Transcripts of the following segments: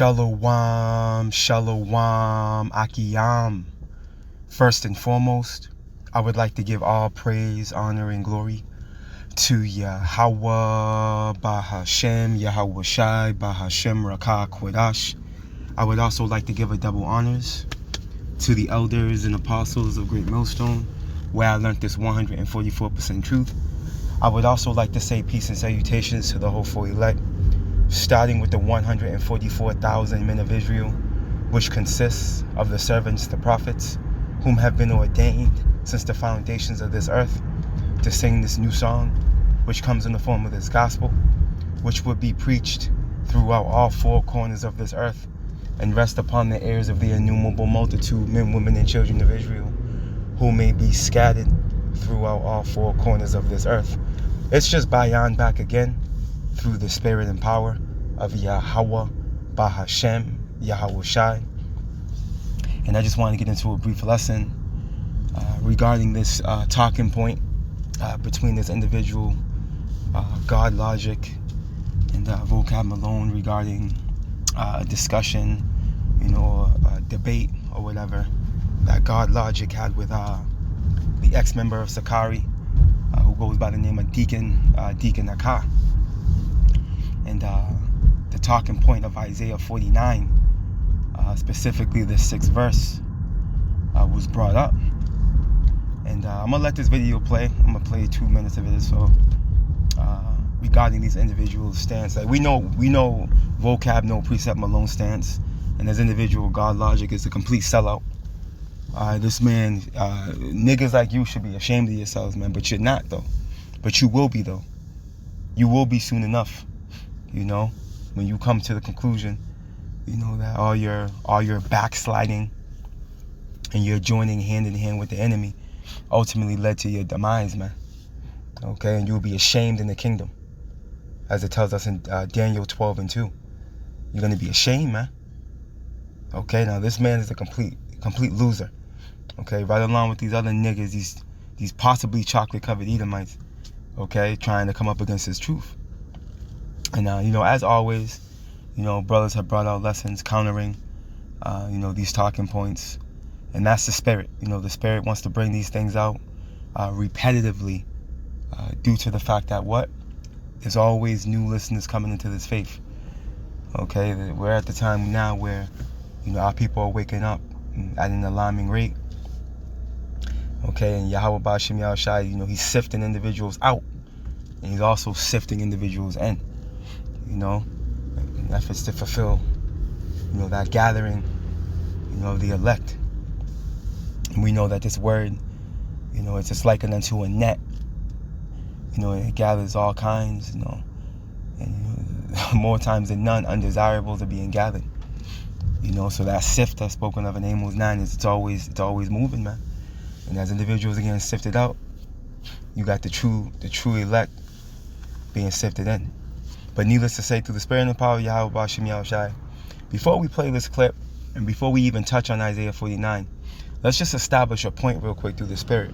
Shalom, shalom, akiyam. First and foremost, I would like to give all praise, honor, and glory to Yahweh, Bahashem, Yahweh Shai, Bahashem, Rakah, Kodash. I would also like to give a double honors to the elders and apostles of Great Millstone, where I learned this 144% truth. I would also like to say peace and salutations to the hopeful elect, starting with the 144,000 men of Israel, which consists of the servants, the prophets, whom have been ordained since the foundations of this earth to sing this new song, which comes in the form of this gospel, which would be preached throughout all four corners of this earth and rest upon the ears of the innumerable multitude, men, women, and children of Israel, who may be scattered throughout all four corners of this earth. It's just bayan back again through the spirit and power of Yahweh, Bahashem, Yahweh Shai. And I just want to get into a brief lesson regarding this talking point between this individual, God Logic, and Vocab Malone regarding a discussion, a debate or whatever that God Logic had with the ex-member of Sakari, who goes by the name of Deacon Akah. And the talking point of Isaiah 49, specifically the 6th verse, was brought up. And I'm going to let this video play. I'm going to play 2 minutes of it. So regarding these individuals' stance, like we know Vocab, no Precept Malone stance, and as individual, God Logic is a complete sellout. This man, niggas like you should be ashamed of yourselves, man, but you're not, though. But you will be, though. You will be soon enough, when you come to the conclusion, that all your backsliding and your joining hand in hand with the enemy ultimately led to your demise, man. Okay, and you'll be ashamed in the kingdom, as it tells us in Daniel 12:2. You're gonna be ashamed, man. Okay, now this man is a complete loser. Okay, right along with these other niggas, these possibly chocolate-covered Edomites. Okay, trying to come up against his truth. And as always, brothers have brought out lessons countering, these talking points, and that's the spirit. The spirit wants to bring these things out repetitively, due to the fact that there's always new listeners coming into this faith. Okay, we're at the time now where our people are waking up at an alarming rate. Okay, and Yahweh Bashim Yahweh Shai, he's sifting individuals out, and he's also sifting individuals in. In efforts to fulfill, that gathering, of the elect. And we know that this word, it's just likened unto a net. It gathers all kinds, and more times than none, undesirables are being gathered. So that sift that's spoken of in Amos 9 it's always moving, man. And as individuals are getting sifted out, you got the true elect being sifted in. But needless to say, through the spirit and the power of Yahweh Bashim Yahweh Shai, before we play this clip, and before we even touch on Isaiah 49, let's just establish a point real quick through the spirit.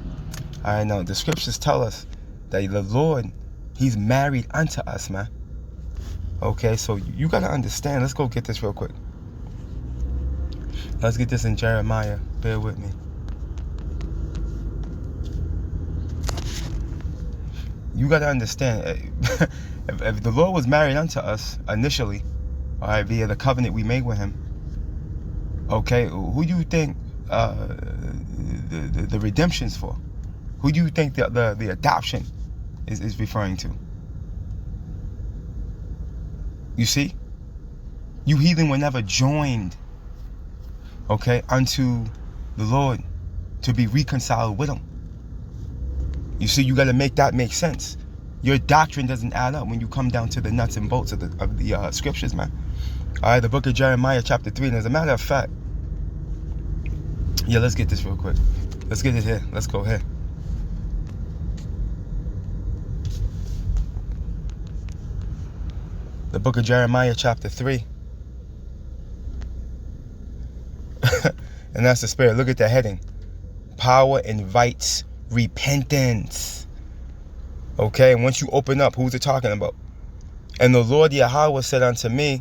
All right, now the scriptures tell us that the Lord, he's married unto us, man. Okay, so you got to understand. Let's go get this real quick. Let's get this in Jeremiah. Bear with me. You got to understand, if the Lord was married unto us initially, all right, via the covenant we made with him, okay, who do you think the redemption's for? Who do you think the adoption is referring to? You see? You heathen were never joined, okay, unto the Lord to be reconciled with him. You see, you got to make that make sense. Your doctrine doesn't add up when you come down to the nuts and bolts of the scriptures, man. All right, the book of Jeremiah chapter 3. And as a matter of fact, let's get this real quick. Let's get it here. Let's go here. The book of Jeremiah chapter 3. And that's the spirit. Look at the heading. Power invites repentance. Okay, and once you open up, who's it talking about? And the Lord Yahweh said unto me,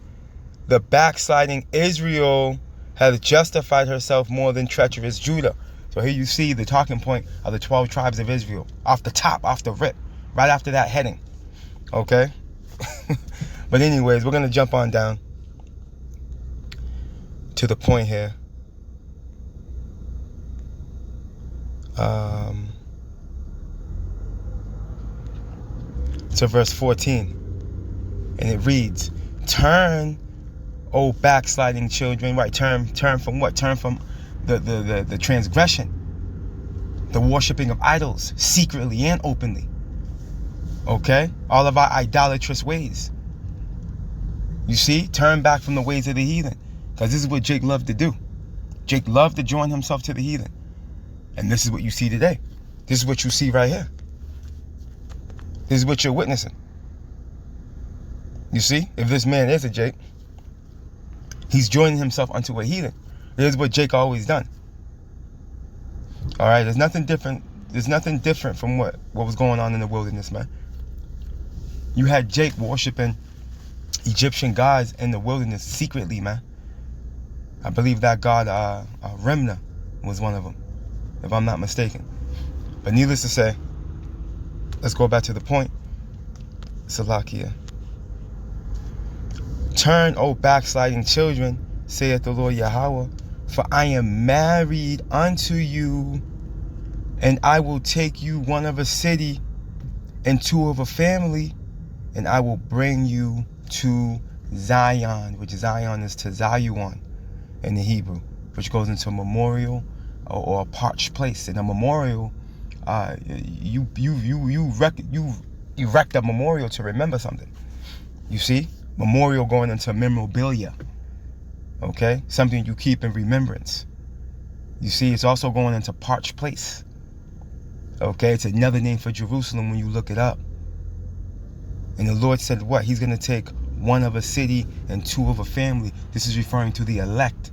The backsliding Israel has justified herself more than treacherous Judah. So here you see the talking point of the 12 tribes of Israel. Off the top, off the rip. Right after that heading. Okay? But anyways, we're going to jump on down to the point here. To verse 14. And it reads, turn, O backsliding children. Right, turn from what? Turn from the transgression, the worshiping of idols, secretly and openly. Okay? All of our idolatrous ways. You see? Turn back from the ways of the heathen. Because this is what Jake loved to do. Jake loved to join himself to the heathen. And this is what you see today. This is what you see right here. This is what you're witnessing. You see? If this man is a Jake, he's joining himself unto a heathen. This is what Jake always done. Alright? There's nothing different. There's nothing different from what was going on in the wilderness, man. You had Jake worshiping Egyptian gods in the wilderness secretly, man. I believe that god Remna was one of them, if I'm not mistaken. But needless to say, let's go back to the point. Salakia. Turn, O backsliding children, saith the Lord Yahweh, for I am married unto you, and I will take you one of a city and two of a family, and I will bring you to Zion, which Zion is to Zayuan in the Hebrew, which goes into a memorial or a parched place. In a memorial, you erect a memorial to remember something. You see, memorial going into memorabilia. Okay, something you keep in remembrance. You see, it's also going into parched place. Okay, it's another name for Jerusalem when you look it up. And the Lord said what? He's going to take one of a city and two of a family. This is referring to the elect.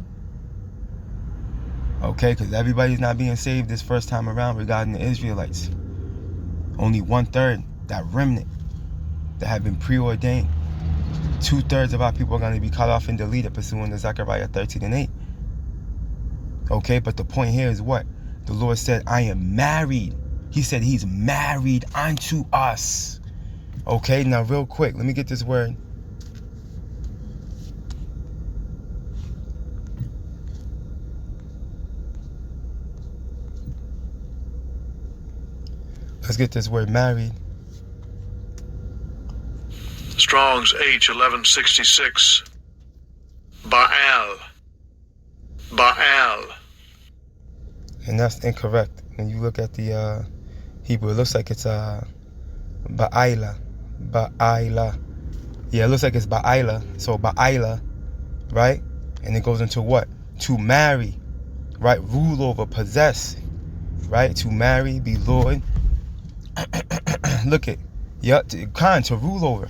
Okay, because everybody's not being saved this first time around regarding the Israelites. Only 1/3, that remnant that have been preordained. 2/3 of our people are going to be cut off and deleted pursuant to Zechariah 13:8. Okay, but the point here is what? The Lord said, I am married. He said he's married unto us. Okay, now real quick, let me get this word. Let's get this word married. Strong's H1166. Baal. And that's incorrect. When you look at the Hebrew, it looks like it's Ba'ila. Yeah, it looks like it's Ba'ila. So Ba'ila, right? And it goes into what? To marry, right? Rule over, possess, right? To marry, be Lord. Look at, to rule over.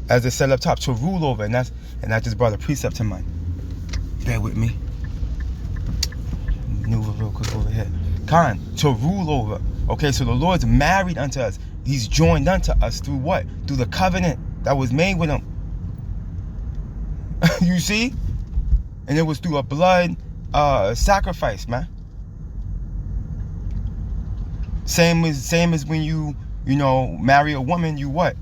As it said up top, to rule over, and that just brought a precept to mind. Bear with me. Maneuver real quick over here. To rule over. Okay, so the Lord's married unto us. He's joined unto us through what? Through the covenant that was made with him. You see? And it was through a blood sacrifice, man. Same as when you marry a woman, you what?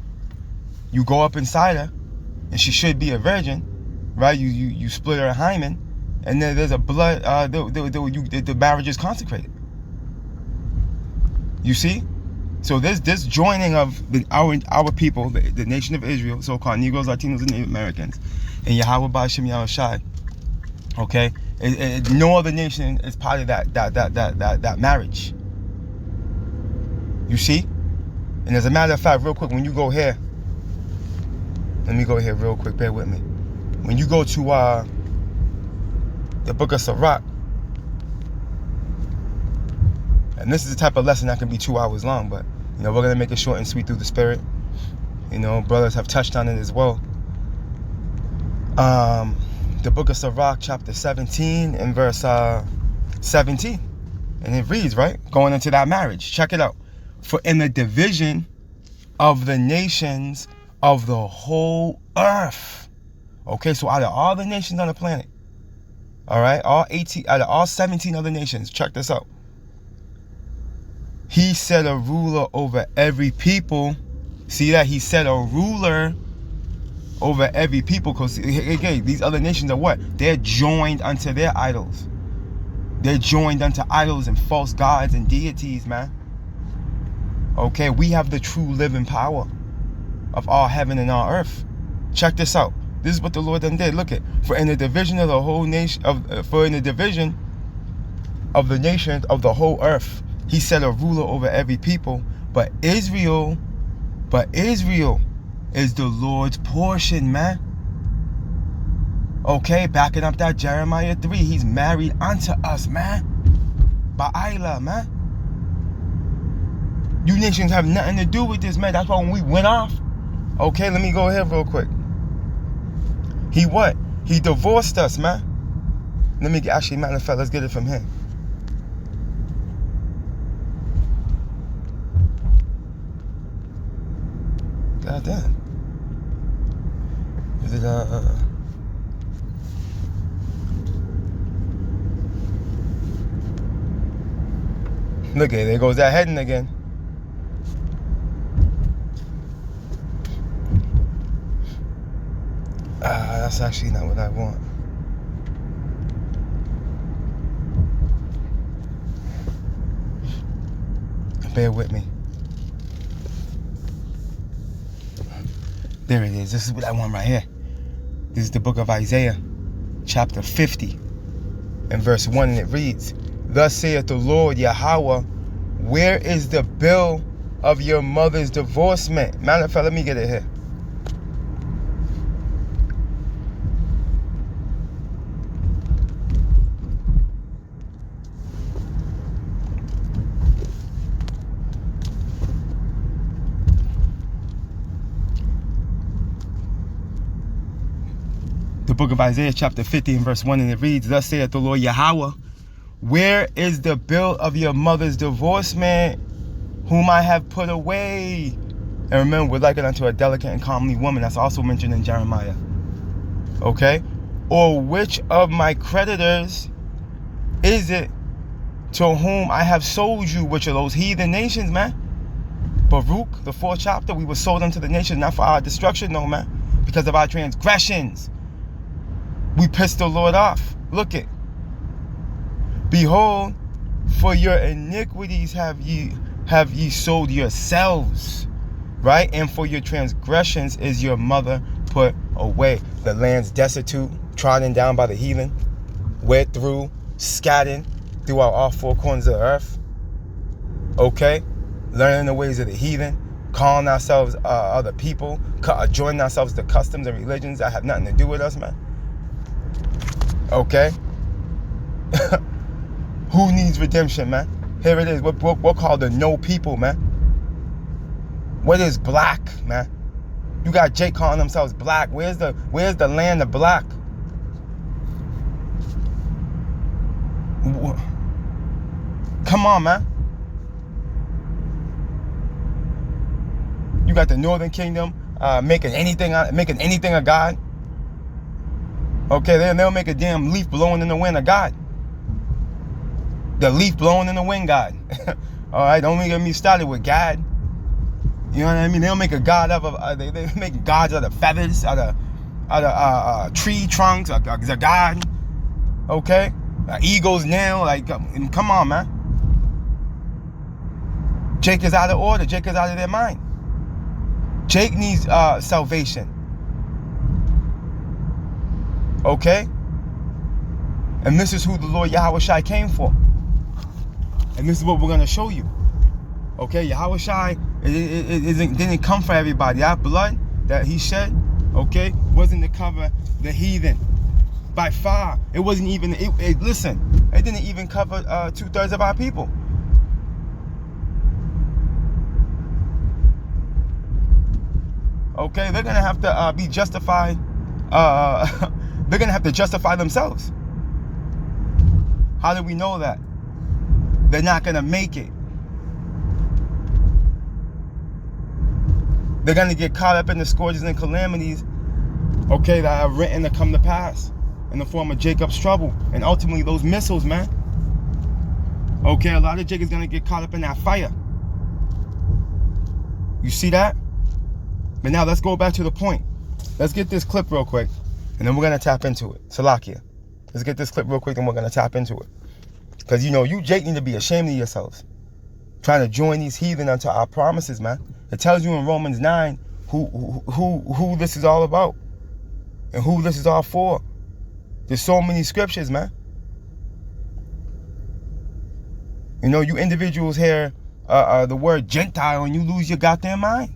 You go up inside her, and she should be a virgin, right? You split her hymen, and then there's a blood. The marriage is consecrated. You see, so this joining of our people, the nation of Israel, so-called Negroes, Latinos, and Native Americans, and Yahweh Ba'Shem Yahushai. Okay, no other nation is part of that marriage. You see, and as a matter of fact, real quick, when you go here. Let me go here real quick, bear with me. When you go to the book of Sirach, and this is the type of lesson that can be 2 hours long, but we're going to make it short and sweet through the Spirit. Brothers have touched on it as well. The book of Sirach, chapter 17 and verse 17. And it reads, right, going into that marriage. Check it out. For in the division of the nations of the whole earth. Okay, so out of all the nations on the planet, all right, all 18 out of all 17 other nations, check this out. He set a ruler over every people. See that? He set a ruler over every people, because again, these other nations are what? They're joined unto their idols. They're joined unto idols and false gods and deities, man. Okay, we have the true living power of all heaven and all earth. Check this out. This is what the Lord done did. Look at, for in the division of the whole nation for in the division of the nations of the whole earth, he set a ruler over every people. But Israel is the Lord's portion, man. Okay, backing up that Jeremiah 3. He's married unto us, man. Ba'ila, man. You nations have nothing to do with this, man. That's why when we went off. Okay, let me go ahead real quick. He what? He divorced us, man. Let me actually, matter of fact, let's get it from him. God damn. Is it Look at it, there goes that heading again. That's actually not what I want. Bear with me. There it is. This is what I want right here. This is the book of Isaiah, chapter 50, and verse 1, and it reads, Thus saith the Lord Yahweh, where is the bill of your mother's divorcement? Matter of fact, let me get it here. The book of Isaiah chapter 50 and verse 1, and it reads, Thus saith the Lord Yahweh, where is the bill of your mother's divorcement, whom I have put away? And remember, we're likened unto a delicate and comely woman. That's also mentioned in Jeremiah. Okay? Or which of my creditors is it to whom I have sold you? Which are those heathen nations, man? Baruch, the 4th chapter, we were sold unto the nations, not for our destruction, no, man. Because of our transgressions. We pissed the Lord off. Look it. Behold, for your iniquities have ye sold yourselves, right? And for your transgressions is your mother put away. The land's destitute, trodden down by the heathen, wet through, scattered throughout all 4 corners of the earth. Okay? Learning the ways of the heathen, calling ourselves other people, joining ourselves to customs and religions that have nothing to do with us, man. Okay? Who needs redemption, man? Here it is. We're called the no people, man. What is black, man? You got Jake calling themselves black. Where's the land of black? Come on, man. You got the Northern Kingdom making anything a god. Okay, they'll make a damn leaf blowing in the wind a god. The leaf blowing in the wind god. All right, don't get me started with God. You know what I mean? They'll make a god out of they make gods out of feathers, out of tree trunks. A god. Okay, eagles now. Like, come on, man. Jake is out of order. Jake is out of their mind. Jake needs salvation. Okay? And this is who the Lord Yahweh Shai came for. And this is what we're going to show you. Okay? Yahweh Shai didn't come for everybody. Our blood that he shed, okay, wasn't to cover the heathen. By far. It wasn't even, listen, it didn't even cover 2/3 of our people. Okay? They're going to have to be justified. They're going to have to justify themselves. How do we know that? They're not going to make it. They're going to get caught up in the scourges and calamities, okay, that are written to come to pass in the form of Jacob's trouble. And ultimately those missiles, man. Okay, a lot of Jacob's going to get caught up in that fire. You see that? But now let's go back to the point. Let's get this clip real quick, and then we're going to tap into it. Salakia. Let's get this clip real quick, and we're going to tap into it. Because, you know, you Jake need to be ashamed of yourselves. Trying to join these heathen unto our promises, man. It tells you in Romans 9 who this is all about. And who this is all for. There's so many scriptures, man. You know, you individuals hear the word Gentile and you lose your goddamn mind.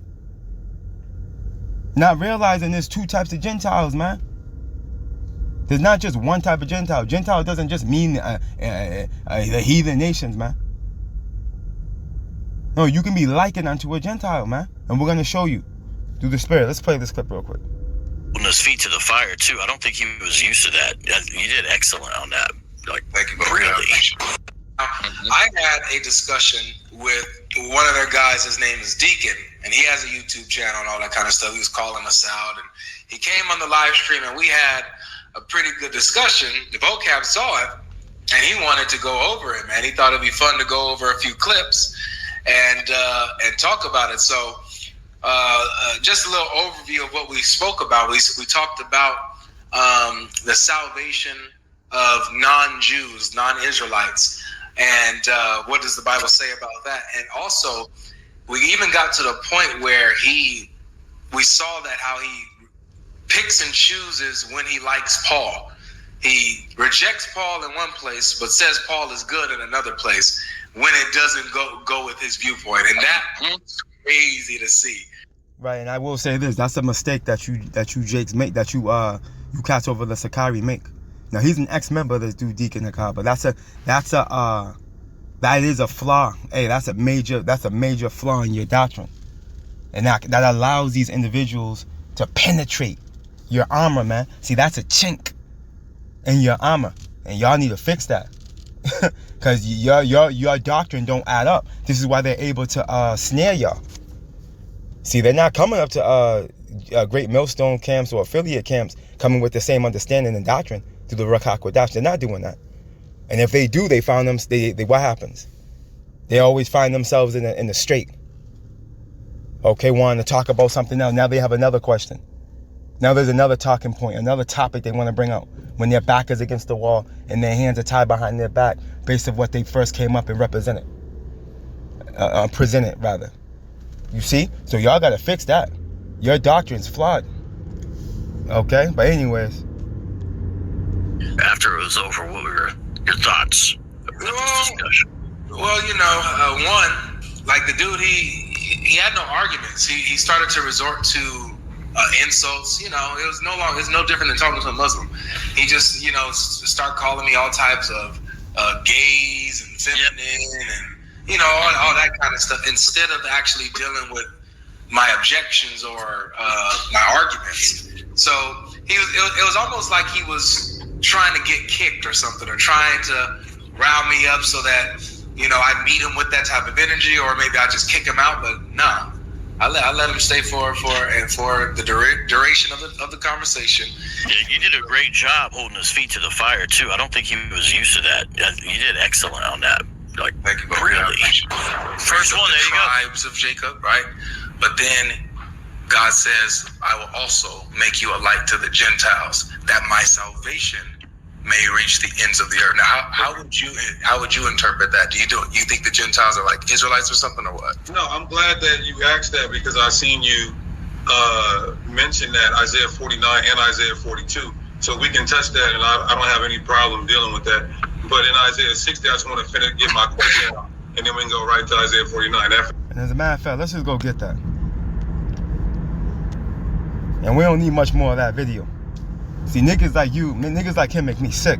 Not realizing there's two types of Gentiles, man. There's not just one type of Gentile. Gentile doesn't just mean the heathen nations, man. No, you can be likened unto a Gentile, man. And we're going to show you through the Spirit. Let's play this clip real quick. Holding his feet to the fire, too. I don't think he was used to that. You did excellent on that. Like, thank you, really. I had a discussion with one of their guys. His name is Deacon, and he has a YouTube channel and all that kind of stuff. He was calling us out, and he came on the live stream, and we had a pretty good discussion. The vocab saw it, and he wanted to go over it, man. He thought it'd be fun to go over a few clips and talk about it. So just a little overview of what we spoke about. We talked about the salvation of non-Jews, non-Israelites, and what does the Bible say about that? And also, we even got to the point where we saw that how he picks and chooses when he likes Paul. He rejects Paul in one place, but says Paul is good in another place when it doesn't go with his viewpoint. And that's crazy to see. Right, and I will say this: that's a mistake that you Jakes make, that you cats over the Sakari make. Now he's an ex-member of this dude Deacon Hakar, but that is a flaw. Hey, that's a major flaw in your doctrine, and that allows these individuals to penetrate your armor, man. See, that's a chink in your armor, and y'all need to fix that, because your doctrine don't add up. This is why they're able to snare y'all. See, they're not coming up to great millstone camps or affiliate camps coming with the same understanding and doctrine through the Ruach HaKodesh. They're not doing that. And if they do, they found them. They what happens? They always find themselves in the straight. Okay, wanting to talk about something else. Now they have another question. Now there's another talking point, another topic they want to bring out when their back is against the wall and their hands are tied behind their back based on what they first came up and presented, rather. You see? So y'all got to fix that. Your doctrine's flawed. Okay? But anyways. After it was over, what were your thoughts of this discussion? Well, you know, one, like the dude, he had no arguments. He started to resort to insults. You know, it's no different than talking to a Muslim. He just, you know, start calling me all types of gays and feminine and, you know, all that kind of stuff, instead of actually dealing with my objections or my arguments. So it was almost like he was trying to get kicked or something, or trying to rile me up so that, you know, I meet him with that type of energy, or maybe I just kick him out. But no, I let him stay for the duration of the conversation. Yeah, you did a great job holding his feet to the fire too. I don't think he was used to that. You did excellent on that. Like, thank you, really. First one, there you go. Tribes of Jacob, right? But then God says, I will also make you a light to the Gentiles, that my salvation may reach the ends of the earth. Now, how would you interpret that? Do you think the Gentiles are like Israelites or something, or what? No, I'm glad that you asked that, because I seen you mention that Isaiah 49 and Isaiah 42. So we can touch that, and I don't have any problem dealing with that. But in Isaiah 60, I just want to get my question out, and then we can go right to Isaiah 49 after. And as a matter of fact, let's just go get that. And we don't need much more of that video. See, niggas like him make me sick.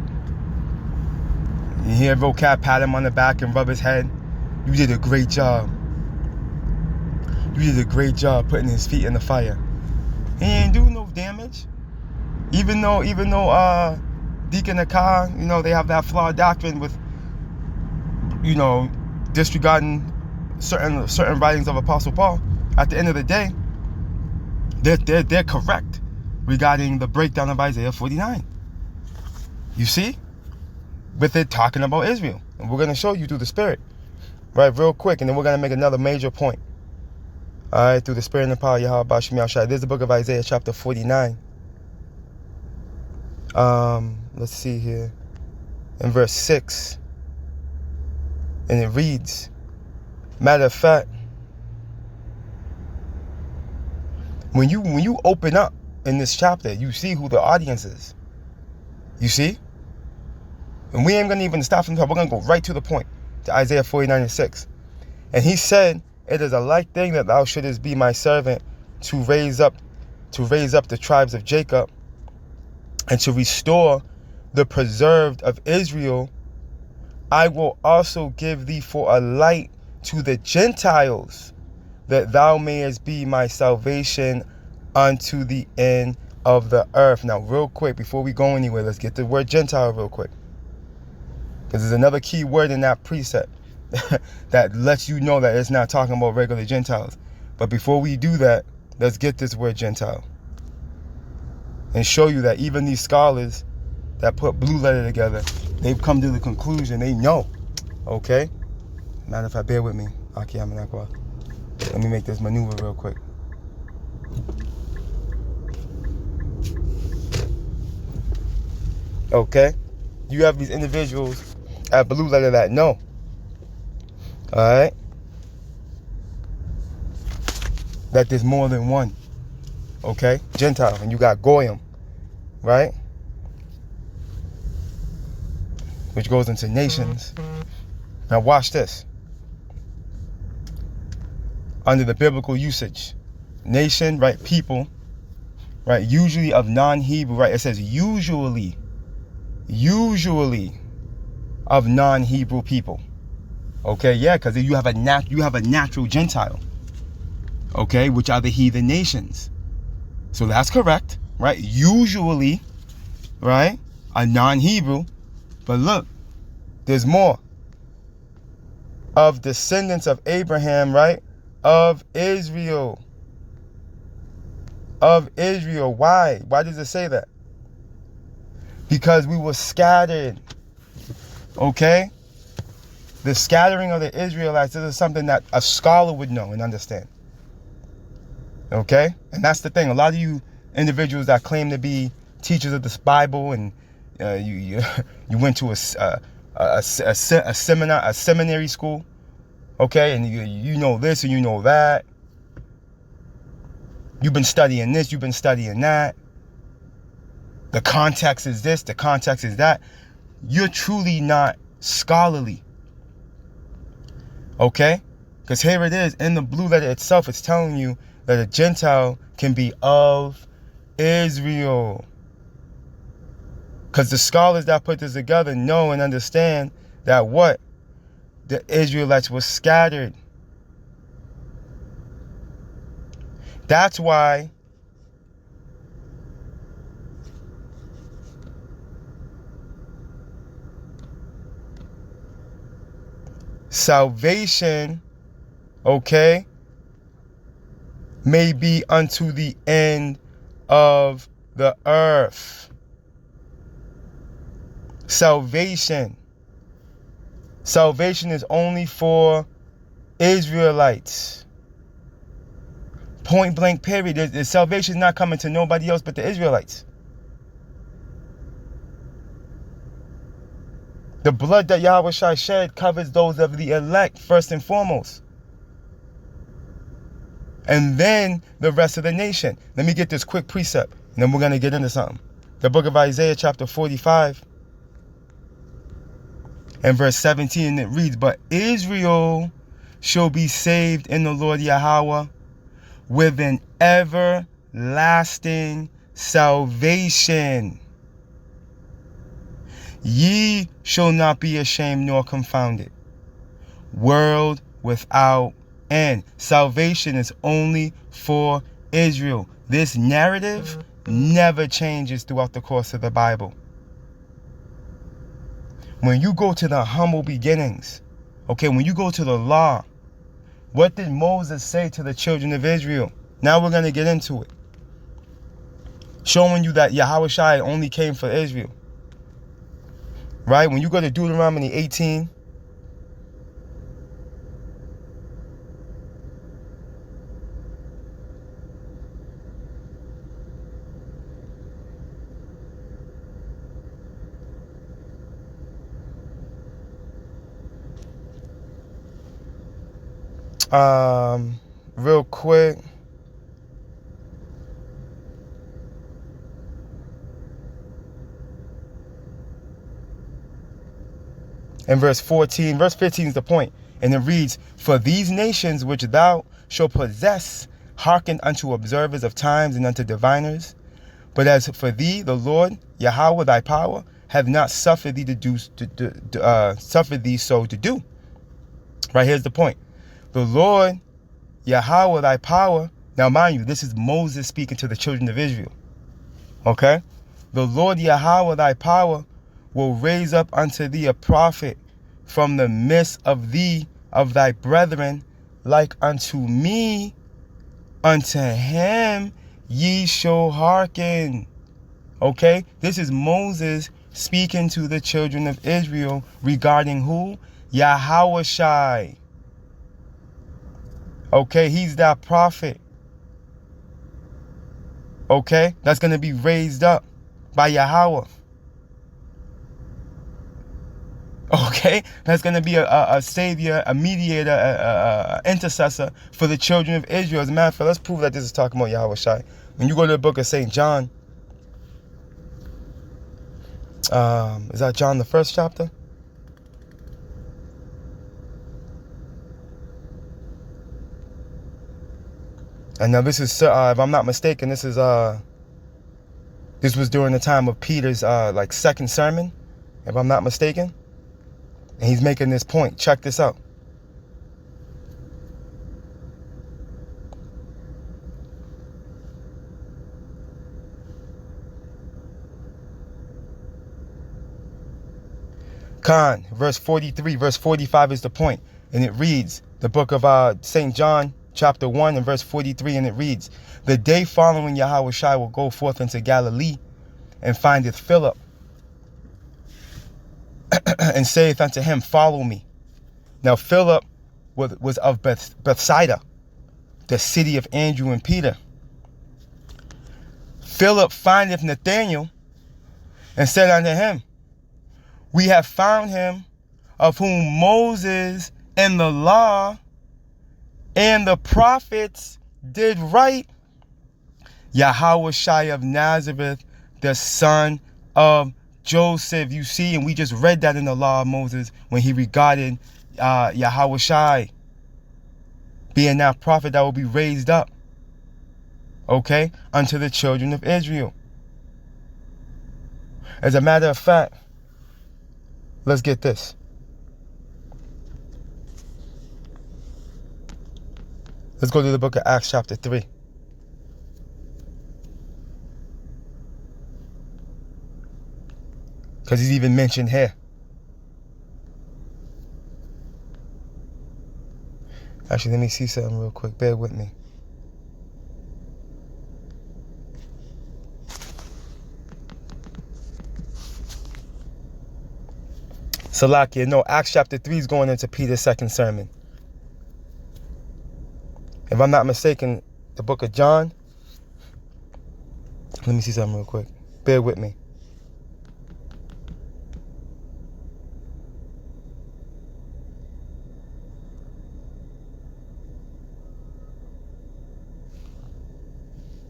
You hear vocab pat him on the back and rub his head. You did a great job. You did a great job putting his feet in the fire. He ain't doing no damage. Even though Deacon Hakar, you know, they have that flawed doctrine with, you know, disregarding certain writings of Apostle Paul. At the end of the day, They're correct regarding the breakdown of Isaiah 49. You see? With it talking about Israel. And we're going to show you through the Spirit. Right, real quick. And then we're going to make another major point. Alright, through the Spirit and the power of Yahweh Bashim Yahshai. This is the book of Isaiah chapter 49. Let's see here. In verse 6. And it reads, matter of fact, when you open up in this chapter, you see who the audience is. You see? And we ain't going to even stop from talking. We're going to go right to the point. To Isaiah 49 and 6. And he said, it is a light thing that thou shouldest be my servant to raise up the tribes of Jacob and to restore the preserved of Israel. I will also give thee for a light to the Gentiles, that thou mayest be my salvation unto the end of the earth. Now, real quick, before we go anywhere, let's get the word Gentile real quick. Because there's another key word in that precept that lets you know that it's not talking about regular Gentiles. But before we do that, let's get this word Gentile. And show you that even these scholars that put blue letter together, they've come to the conclusion, they know. Okay? Matter of fact, bear with me. Let me make this maneuver real quick. Okay? You have these individuals at blue letter that know. Alright? That there's more than one. Okay? Gentile. And you got Goyim. Right? Which goes into nations. Now watch this. Under the biblical usage, nation, right, people, right, usually of non-Hebrew, right, it says usually of non-Hebrew people. Okay, yeah, because you have a natural Gentile, okay, which are the heathen nations. So that's correct, right? Usually, right, a non-Hebrew. But look, there's more. Of descendants of Abraham, right? Of Israel. Of Israel. Why? Why does it say that? Because we were scattered. Okay? The scattering of the Israelites, this is something that a scholar would know and understand. Okay? And that's the thing. A lot of you individuals that claim to be teachers of this Bible and you went to a seminary school, okay, and you know this and you know that. You've been studying this, you've been studying that. The context is this, the context is that. You're truly not scholarly, okay? Because here it is in the blue letter itself. It's telling you that a Gentile can be of Israel. Because the scholars that put this together know and understand that what? The Israelites were scattered. That's why salvation, okay, may be unto the end of the earth. Salvation is only for Israelites. Point blank period. The salvation is not coming to nobody else but the Israelites. The blood that Yahweh Shai shed covers those of the elect first and foremost. And then the rest of the nation. Let me get this quick precept, and then we're going to get into something. The book of Isaiah chapter 45. And verse 17, it reads, but Israel shall be saved in the Lord Yahweh with an everlasting salvation. Ye shall not be ashamed nor confounded. World without end. Salvation is only for Israel. This narrative never changes throughout the course of the Bible. When you go to the humble beginnings, okay, when you go to the law, what did Moses say to the children of Israel? Now we're going to get into it. showing you that Yahweh Shai only came for Israel. Right? When you go to Deuteronomy 18, real quick. In verse 14, verse 15 is the point. And it reads, for these nations which thou shalt possess, hearken unto observers of times and unto diviners. But as for thee, the Lord, Yahweh thy power, have not suffered thee suffered thee so to do. Right, here's the point. The Lord, Yahweh thy power. Now mind you, this is Moses speaking to the children of Israel. Okay? The Lord Yahweh thy power will raise up unto thee a prophet from the midst of thee, of thy brethren, like unto me. Unto him ye shall hearken. Okay? This is Moses speaking to the children of Israel regarding who? Yahweh Shai. Okay? He's that prophet. Okay? That's going to be raised up by Yahweh. Okay, that's going to be a savior, a mediator, a intercessor for the children of Israel. As a matter of fact, let's prove that this is talking about Yahweh Shai. When you go to the book of St. John, is that John the first chapter? And now this is, if I'm not mistaken, this was during the time of Peter's second sermon, if I'm not mistaken. And he's making this point. Check this out. Khan, verse 43, verse 45 is the point. And it reads, the book of St. John, chapter 1 and verse 43, and it reads, the day following Yahweh Shai will go forth into Galilee, and findeth Philip, and saith unto him, follow me. Now Philip was of Bethsaida, the city of Andrew and Peter. Philip findeth Nathanael, and said unto him, we have found him of whom Moses and the law and the prophets did write, Yahweh Shai of Nazareth, the son of Joseph. You see, and we just read that in the law of Moses when he regarded Yahweh Shai being that prophet that will be raised up, okay, unto the children of Israel. As a matter of fact, let's get this. Let's go to the book of Acts chapter 3. Because he's even mentioned here. Actually, let me see something real quick. Bear with me. Salakia, no, Acts chapter 3 is going into Peter's second sermon. If I'm not mistaken, the book of John. Let me see something real quick. Bear with me.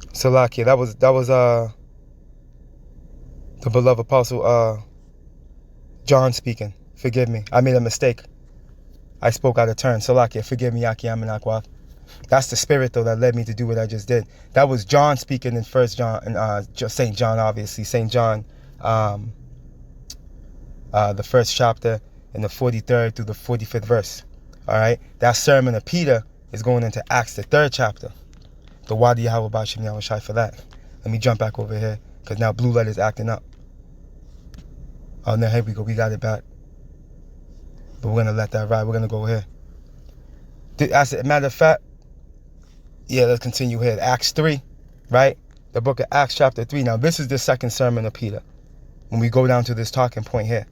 Salakia, that was the beloved apostle John speaking. Forgive me. I made a mistake. I spoke out of turn. Salakia, forgive me, Yaki Amanakwa. That's the spirit though that led me to do what I just did. That was John speaking in First John and St. John, obviously. St. John, the first chapter and the 43rd through the 45th verse. All right, that sermon of Peter is going into Acts the 3rd chapter. The Wadi Yahweh Bashim Yahweh Shai for that. Let me jump back over here because now blue light is acting up. Oh, no, here we go. We got it back. But we're going to let that ride. We're going to go here. As a matter of fact, yeah, let's continue here. Acts 3, right? The book of Acts chapter 3. Now this is the second sermon of Peter. When we go down to this talking point here.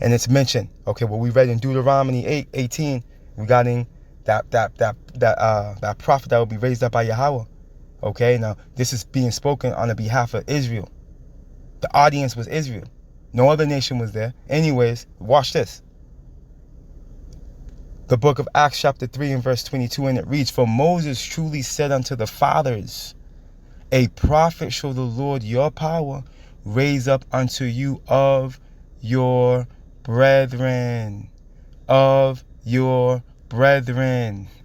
And it's mentioned, okay, what we read in Deuteronomy 8:18 regarding that prophet that will be raised up by Yahweh. Okay, now this is being spoken on the behalf of Israel. The audience was Israel. No other nation was there. Anyways, watch this. The book of Acts chapter 3 and verse 22, and it reads, "For Moses truly said unto the fathers, a prophet shall the Lord your power raise up unto you of your brethren,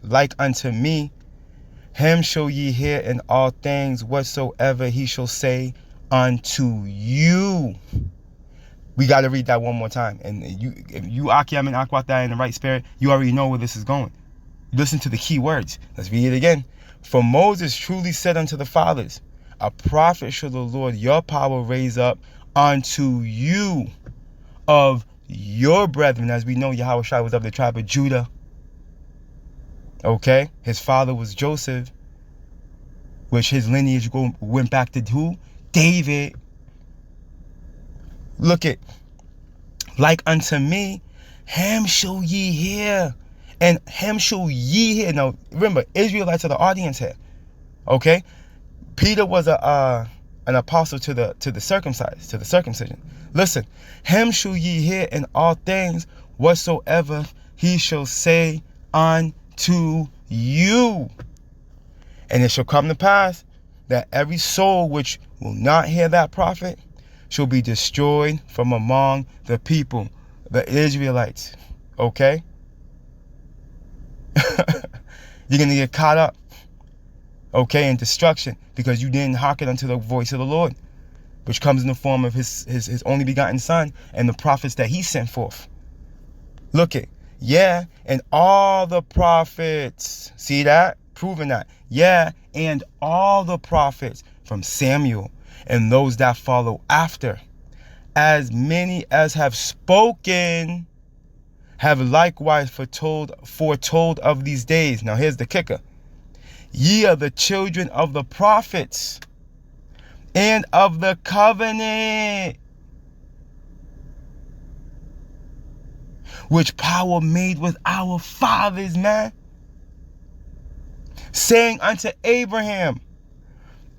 like unto me. Him shall ye hear in all things whatsoever he shall say unto you." We got to read that one more time. And if you Akim and Akwata in the right spirit, you already know where this is going. Listen to the key words. Let's read it again. "For Moses truly said unto the fathers, a prophet shall the Lord your power raise up unto you of your brethren." As we know, Yahushua was of the tribe of Judah. Okay? His father was Joseph, which his lineage went back to who? David. Look it. "Like unto me, him shall ye hear. And him shall ye hear." Now, remember, Israelites are the audience here. Okay? Peter was an apostle to the circumcised, to the circumcision. Listen. "Him shall ye hear in all things whatsoever he shall say unto you. And it shall come to pass that every soul which will not hear that prophet shall be destroyed from among the people," the Israelites. Okay? You're going to get caught up, okay, in destruction because you didn't hearken unto the voice of the Lord, which comes in the form of his only begotten Son and the prophets that he sent forth. Look it. "Yeah, and all the prophets." See that? Proving that. "Yeah, and all the prophets from Samuel and those that follow after, as many as have spoken, have likewise foretold of these days." Now here's the kicker. "Ye are the children of the prophets and of the covenant, which power made with our fathers," man, "saying unto Abraham,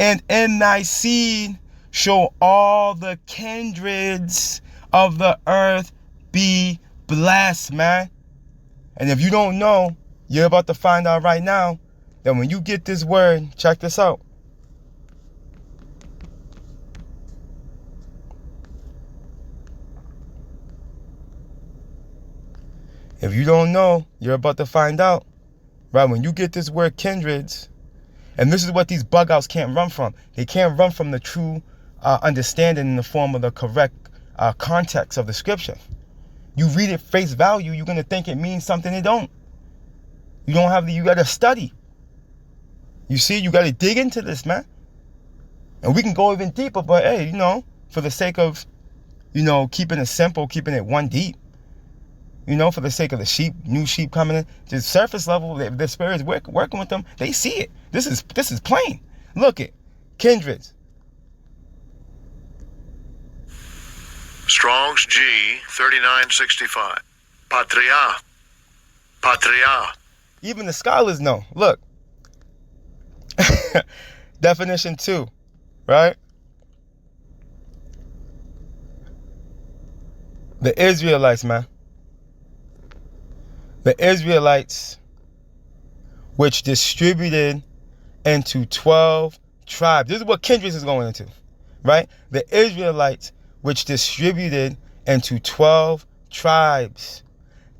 and in thy seed shall all the kindreds of the earth be blessed," man. And if you don't know, you're about to find out right now that when you get this word, check this out. If you don't know, you're about to find out, right? When you get this word kindreds, and this is what these bug outs can't run from. They can't run from the true understanding in the form of the correct context of the scripture. You read it face value, you're going to think it means something it don't. You got to study. You see, you got to dig into this, man. And we can go even deeper, but hey, for the sake of, keeping it simple, keeping it one deep, for the sake of the sheep, new sheep coming in, just surface level, the spirit's working with them, they see it. This is plain. Look it. Kindreds. Strong's G 3965. Patria. Even the scholars know. Look. Definition 2, right? The Israelites, man. The Israelites, which distributed into 12 tribes. This is what kindreds is going into, right? The Israelites, which distributed into 12 tribes,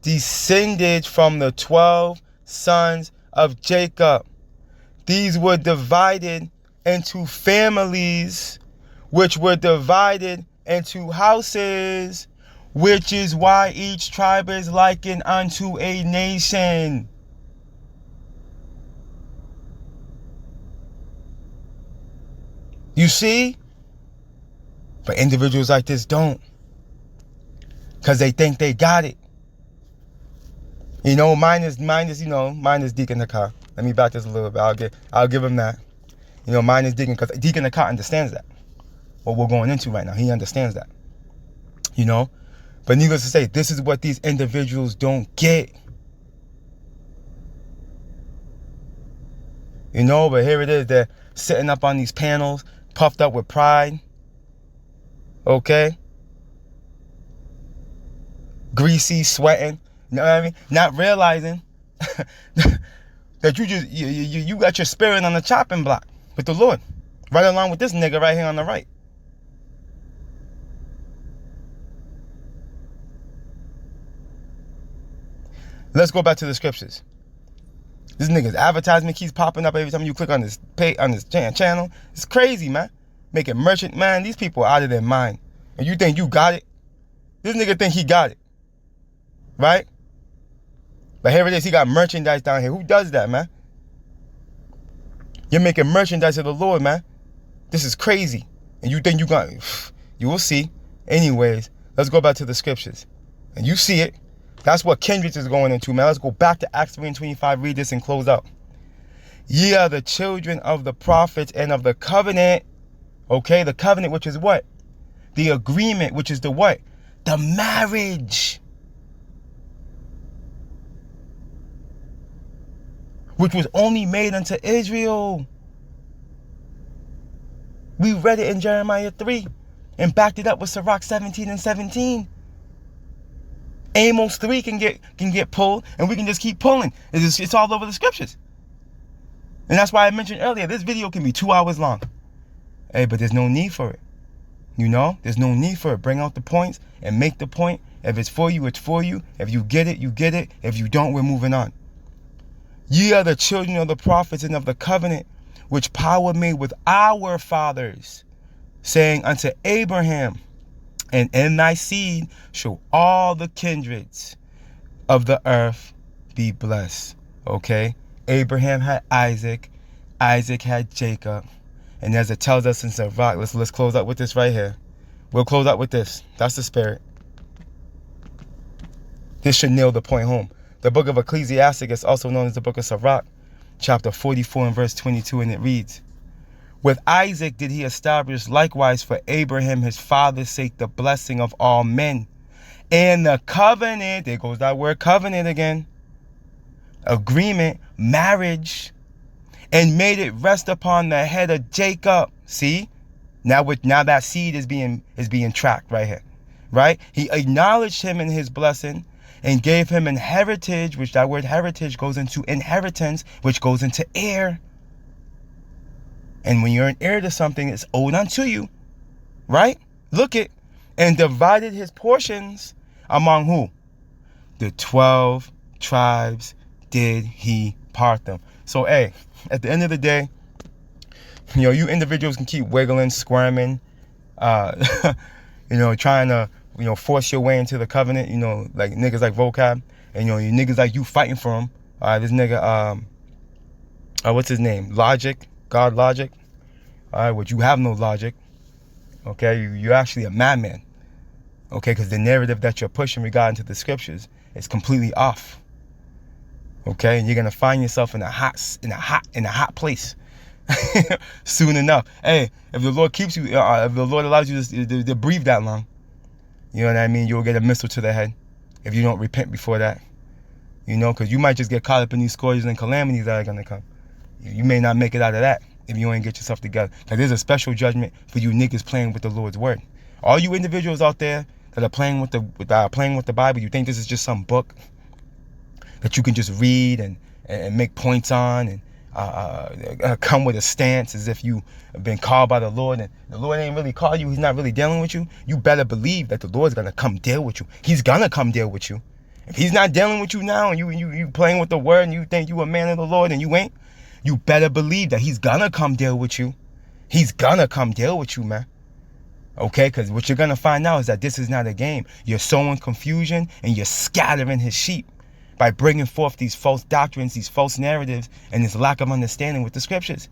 descended from the 12 sons of Jacob. These were divided into families, which were divided into houses, which is why each tribe is likened unto a nation. You see? But individuals like this don't. Because they think they got it. Mine is Deacon Hakar. Let me back this a little bit. I'll give him that. You know, mine is Deacon, because Deacon Akot understands that. What we're going into right now, he understands that. You know? But needless to say, this is what these individuals don't get. You know, but here it is. They're sitting up on these panels, puffed up with pride. Okay? Greasy, sweating. You know what I mean? Not realizing that you got your spirit on the chopping block with the Lord. Right along with this nigga right here on the right. Let's go back to the scriptures. This nigga's advertisement keeps popping up every time you click on this channel. It's crazy, man. Making merchant, man. These people are out of their mind. And you think you got it? This nigga think he got it. Right? But here it is. He got merchandise down here. Who does that, man? You're making merchandise of the Lord, man. This is crazy. And you think you got it. You will see. Anyways, let's go back to the scriptures. And you see it. That's what kindred is going into, man. Let's go back to Acts 3:25. Read this and close out. Ye are the children of the prophets and of the covenant. Okay, the covenant, which is what? The agreement, which is the what? The marriage. Which was only made unto Israel. We read it in Jeremiah 3 and backed it up with Sirach 17 and 17. Amos 3 can get pulled, and we can just keep pulling. It's all over the scriptures. And that's why I mentioned earlier, this video can be 2 hours long. Hey, but there's no need for it. You know, there's no need for it. Bring out the points and make the point. If it's for you, it's for you. If you get it, you get it. If you don't, we're moving on. Ye are the children of the prophets and of the covenant, which power made with our fathers, saying unto Abraham, and in thy seed shall all the kindreds of the earth be blessed. Okay? Abraham had Isaac. Isaac had Jacob. And as it tells us in Sirach, let's close out with this right here. We'll close out with this. That's the spirit. This should nail the point home. The book of Ecclesiasticus, also known as the book of Sirach, chapter 44 and verse 22, and it reads, with Isaac did he establish likewise for Abraham his father's sake the blessing of all men. And the covenant, there goes that word covenant again. Agreement, marriage, and made it rest upon the head of Jacob. See? Now that seed is being tracked right here. Right? He acknowledged him in his blessing and gave him an heritage, which that word heritage goes into inheritance, which goes into heir. And when you're an heir to something, it's owed unto you. Right? Look it. And divided his portions among who? The 12 tribes did he part them. So, hey, at the end of the day, you know, you individuals can keep wiggling, squirming, you know, trying to, you know, force your way into the covenant, you know, like niggas like Vocab. And, you know, you niggas like you fighting for him. This nigga, what's his name? Logic. God Logic. All right, but you have no logic. Okay, you're actually a madman. Okay, because the narrative that you're pushing regarding to the scriptures is completely off. Okay, and you're gonna find yourself in a hot place soon enough. Hey, if the Lord keeps you, if the Lord allows you to breathe that long, you know what I mean, you'll get a missile to the head if you don't repent before that. You know, because you might just get caught up in these scourges and calamities that are gonna come. You may not make it out of that if you ain't get yourself together. Because there's a special judgment for you niggas playing with the Lord's word. All you individuals out there that are playing with the Bible, you think this is just some book that you can just read and make points on and come with a stance as if you have been called by the Lord, and the Lord ain't really called you. He's not really dealing with you. You better believe that the Lord's gonna come deal with you. He's gonna come deal with you. If he's not dealing with you now, and you playing with the word, and you think you a man of the Lord and you ain't, you better believe that he's gonna come deal with you. He's gonna come deal with you, man. Okay, because what you're gonna find out is that this is not a game. You're sowing confusion and you're scattering his sheep by bringing forth these false doctrines, these false narratives, and this lack of understanding with the scriptures.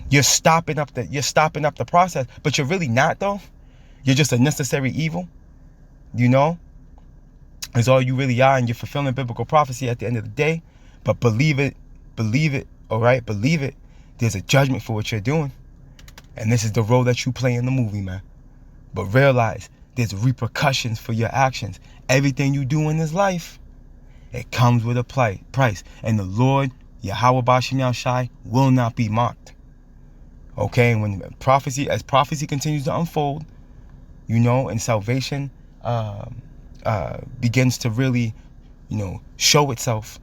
You're stopping up the process, but you're really not, though. You're just a necessary evil. You know, is all you really are, and you're fulfilling biblical prophecy at the end of the day. But believe it, all right, believe it, there's a judgment for what you're doing. And this is the role that you play in the movie, man. But realize there's repercussions for your actions. Everything you do in this life, it comes with a price. And the Lord, Yahweh Bashim Yahushai, will not be mocked. Okay, and when as prophecy continues to unfold, you know, and salvation begins to really, you know, show itself,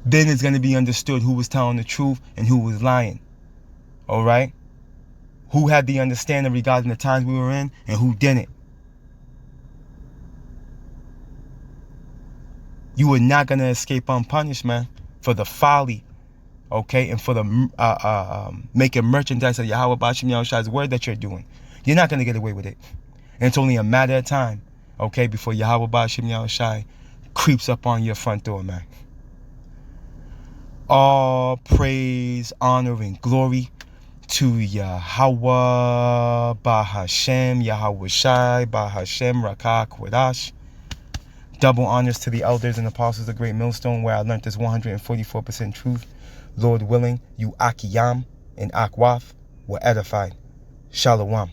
then it's going to be understood who was telling the truth and who was lying. All right? Who had the understanding regarding the times we were in and who didn't. You are not going to escape unpunished, man, for the folly, okay, and for the making merchandise of Yahweh Bashim Yahushai's word that you're doing. You're not going to get away with it. And it's only a matter of time, okay, before Yahweh Bashim Yahushai creeps up on your front door, man. All praise, honor, and glory to Yahweh Bahashem, Yahweh Shai, Bahashem, Rakah, Kodash. Double honors to the elders and apostles of Great Millstone, where I learned this 144% truth. Lord willing, you Akiyam and Akwath were edified. Shalom.